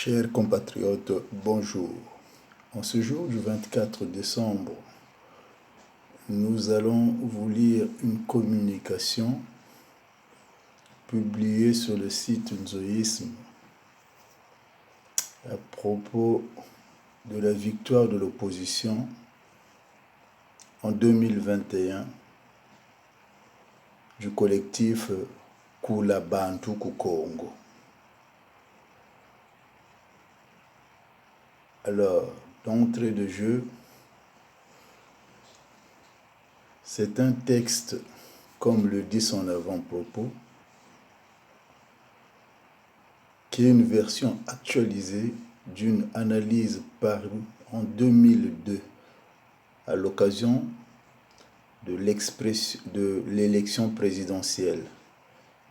Chers compatriotes, bonjour. En ce jour du 24 décembre, nous allons vous lire une communication publiée sur le site Nzoïsme à propos de la victoire de l'opposition en 2021 du collectif Kula Bantu ku Congo. Alors, d'entrée de jeu, c'est un texte, comme le dit son avant-propos, qui est une version actualisée d'une analyse parue en 2002 à l'occasion de l'élection présidentielle.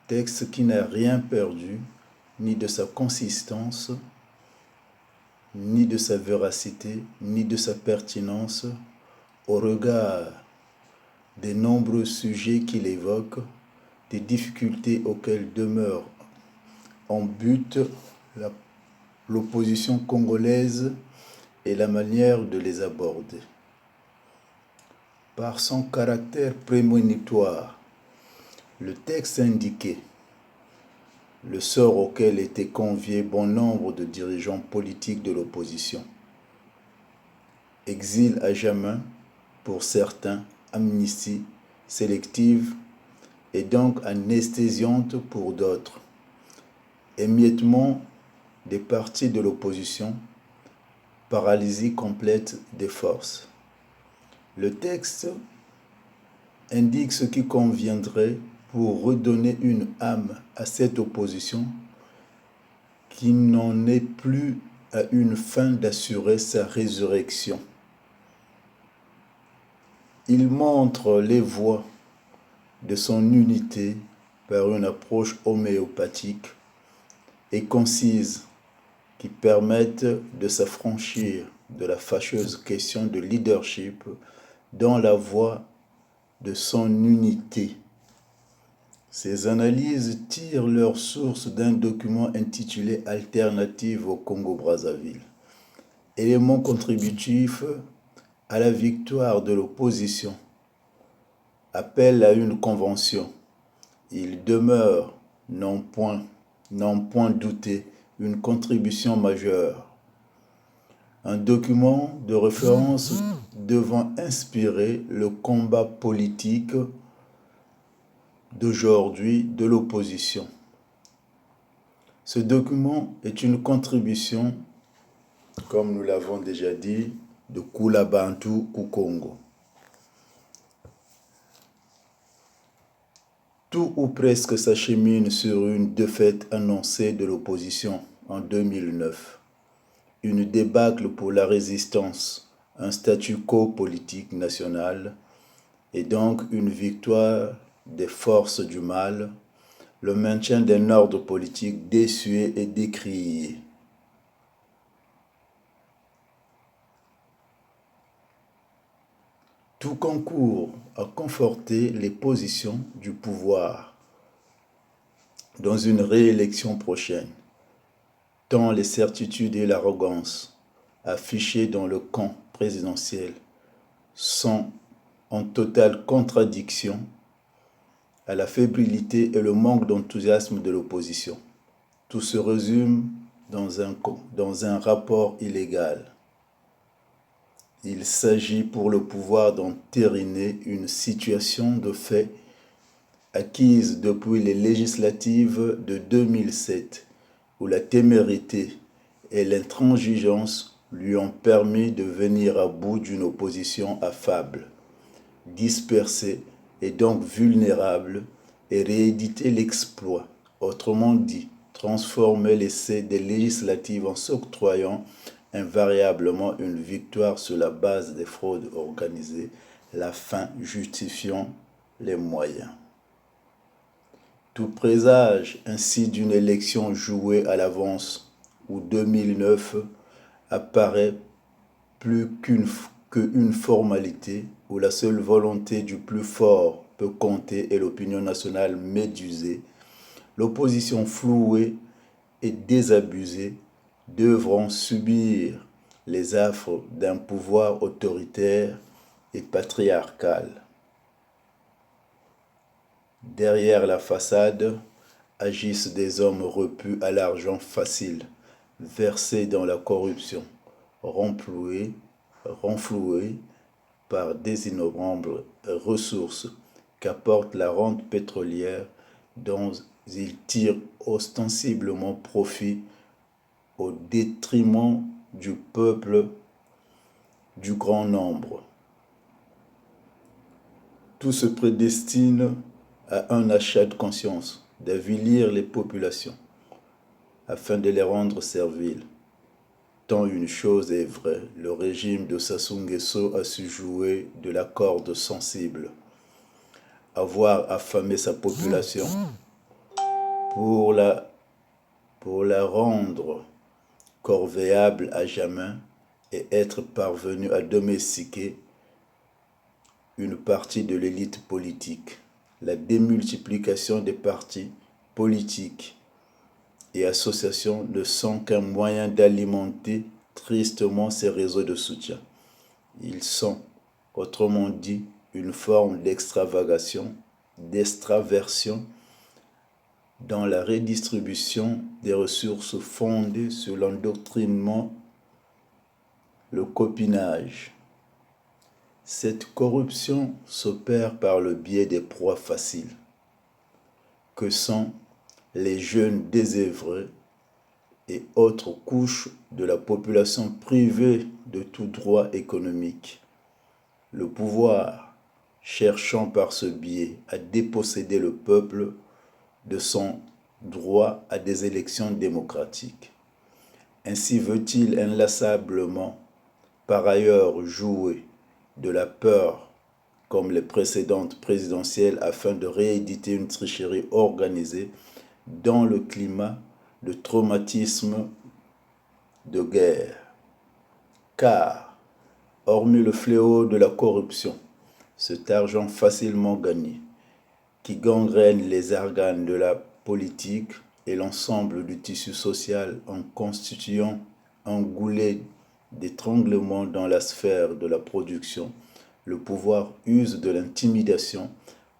Texte qui n'a rien perdu, ni de sa consistance, ni de sa véracité, ni de sa pertinence au regard des nombreux sujets qu'il évoque, des difficultés auxquelles demeure en but l'opposition congolaise et la manière de les aborder. Par son caractère prémonitoire, le texte indiquait le sort auquel étaient conviés bon nombre de dirigeants politiques de l'opposition. Exil à jamais pour certains, amnistie sélective et donc anesthésiante pour d'autres. Émiettement des partis de l'opposition, paralysie complète des forces. Le texte indique ce qui conviendrait pour redonner une âme à cette opposition qui n'en est plus à une fin d'assurer sa résurrection. Il montre les voies de son unité par une approche homéopathique et concise qui permettent de s'affranchir de la fâcheuse question de leadership dans la voie de son unité. Ces analyses tirent leur source d'un document intitulé « Alternative au Congo-Brazzaville », élément contributif à la victoire de l'opposition, appelle à une convention. Il demeure, non point douté, une contribution majeure. Un document de référence devant inspirer le combat politique d'aujourd'hui de l'opposition. Ce document est une contribution, comme nous l'avons déjà dit, de Kula Bantu ku Congo. Tout ou presque s'achemine sur une défaite annoncée de l'opposition en 2009. Une débâcle pour la résistance, un statu quo politique national et donc une victoire des forces du mal, le maintien d'un ordre politique désuet et décrié. Tout concourt à conforter les positions du pouvoir dans une réélection prochaine, tant les certitudes et l'arrogance affichées dans le camp présidentiel sont en totale contradiction à la fébrilité et le manque d'enthousiasme de l'opposition. Tout se résume dans un rapport illégal. Il s'agit pour le pouvoir d'entériner une situation de fait acquise depuis les législatives de 2007, où la témérité et l'intransigeance lui ont permis de venir à bout d'une opposition affable, dispersée et donc vulnérable, et rééditer l'exploit, autrement dit, transformer l'essai des législatives en s'octroyant invariablement une victoire sur la base des fraudes organisées, la fin justifiant les moyens. Tout présage ainsi d'une élection jouée à l'avance où 2009 apparaît plus qu'une formalité où la seule volonté du plus fort peut compter et l'opinion nationale médusée, l'opposition flouée et désabusée devront subir les affres d'un pouvoir autoritaire et patriarcal. Derrière la façade agissent des hommes repus à l'argent facile, versés dans la corruption, renfloués par des innombrables ressources qu'apporte la rente pétrolière dont ils tirent ostensiblement profit au détriment du peuple du grand nombre. Tout se prédestine à un achat de conscience, d'avilir les populations, afin de les rendre serviles. Tant une chose est vraie, le régime de Sassou Nguesso a su jouer de la corde sensible, avoir affamé sa population pour la rendre corvéable à jamais et être parvenu à domestiquer une partie de l'élite politique. La démultiplication des partis politiques et associations ne sont qu'un moyen d'alimenter tristement ces réseaux de soutien. Ils sont, autrement dit, une forme d'extraversion dans la redistribution des ressources fondées sur l'endoctrinement, le copinage. Cette corruption s'opère par le biais des proies faciles, que sont les jeunes désœuvrés et autres couches de la population privée de tout droit économique. Le pouvoir, cherchant par ce biais à déposséder le peuple de son droit à des élections démocratiques. Ainsi veut-il inlassablement, par ailleurs, jouer de la peur comme les précédentes présidentielles afin de rééditer une tricherie organisée dans le climat de traumatisme de guerre. Car, hormis le fléau de la corruption, cet argent facilement gagné, qui gangrène les organes de la politique et l'ensemble du tissu social en constituant un goulet d'étranglement dans la sphère de la production, le pouvoir use de l'intimidation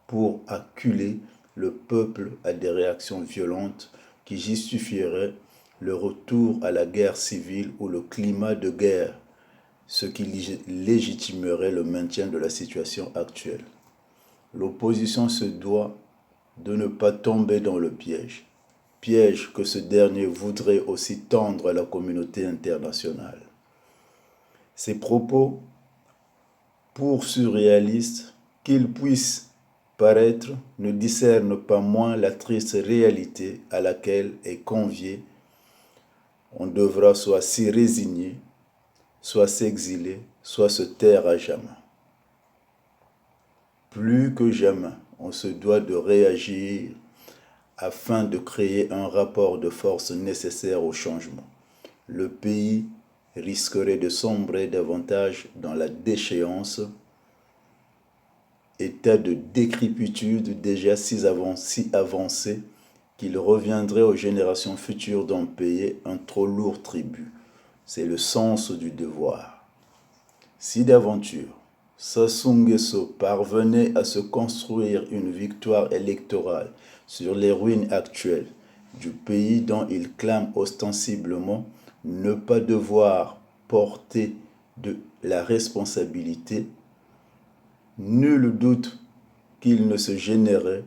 pour acculer le peuple à des réactions violentes qui justifieraient le retour à la guerre civile ou le climat de guerre, ce qui légitimerait le maintien de la situation actuelle. L'opposition se doit de ne pas tomber dans le piège que ce dernier voudrait aussi tendre à la communauté internationale. Ces propos, pour surréalistes qu'ils puissent paraître, ne discernent pas moins la triste réalité à laquelle est convié. On devra soit s'y résigner, soit s'exiler, soit se taire à jamais. Plus que jamais, on se doit de réagir afin de créer un rapport de force nécessaire au changement. Le pays risquerait de sombrer davantage dans la déchéance, état de décrépitude déjà si avancé qu'il reviendrait aux générations futures d'en payer un trop lourd tribut. C'est le sens du devoir. Si d'aventure Sassou Nguesso parvenait à se construire une victoire électorale sur les ruines actuelles du pays dont il clame ostensiblement ne pas devoir porter de la responsabilité, nul doute qu'il ne se gênerait